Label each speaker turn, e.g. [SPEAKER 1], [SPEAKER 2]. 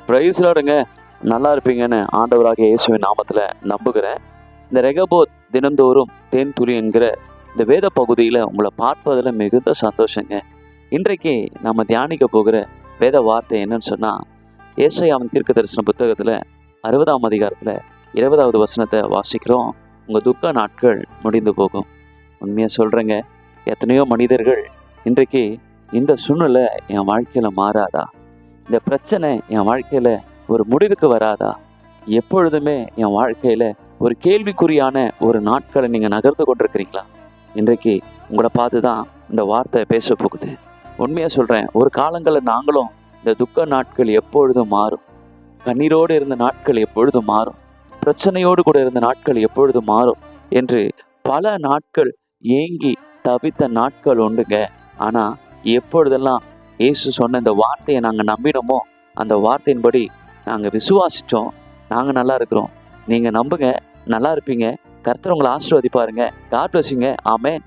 [SPEAKER 1] Price லார்டுங்க. நல்லா இருப்பீங்கன்னு ஆண்டவராகிய இயேசுவின் நாமத்தில் நம்புகிறேன். இந்த ரெகபோத் தினந்தோறும் தேன் துளி என்கிற இந்த வேத பகுதியில் உங்களை பார்ப்பதில் மிகுந்த சந்தோஷங்க. இன்றைக்கு நம்ம தியானிக்க போகிற வேத வார்த்தை என்னன்னு சொன்னால், ஏசாயாவின் தீர்க்க தரிசன புத்தகத்தில் 60ஆம் அதிகாரத்தில் 20வது வசனத்தை வாசிக்கிறோம். உங்கள் துக்க நாட்கள் முடிந்து போகும். உண்மையாக சொல்கிறேங்க, எத்தனையோ மனிதர்கள் இன்றைக்கு இந்த சூழ்நிலை என் வாழ்க்கையில் மாறாதா, இந்த பிரச்சனை என் வாழ்க்கையில் ஒரு முடிவுக்கு வராதா, எப்பொழுதுமே என் வாழ்க்கையில் ஒரு கேள்விக்குறியான ஒரு நாட்களை நீங்கள் நகர்ந்து கொண்டிருக்கிறீங்களா? இன்றைக்கு உங்களை பார்த்து தான் இந்த வார்த்தை பேச போகுது. உண்மையாக சொல்கிறேன், ஒரு காலங்களில் நாங்களும் இந்த துக்க நாட்கள் எப்பொழுதும் மாறும், கண்ணீரோடு இருந்த நாட்கள் எப்பொழுதும் மாறும், பிரச்சனையோடு கூட இருந்த நாட்கள் எப்பொழுதும் மாறும் என்று பல நாட்கள் ஏங்கி தவித்த நாட்கள் உண்டுங்க. ஆனால் எப்பொழுதெல்லாம் இயேசு சொன்ன இந்த வார்த்தையை நாங்கள் நம்பினோமோ, அந்த வார்த்தையின்படி நாங்கள் விசுவாசித்தோம், நாங்கள் நல்லா இருக்கிறோம். நீங்கள் நம்புங்க, நல்லா இருப்பீங்க. கர்த்தர் உங்களை ஆசீர்வதிப்பாருங்க. காட் பிளஸ் யூங்க. ஆமென்.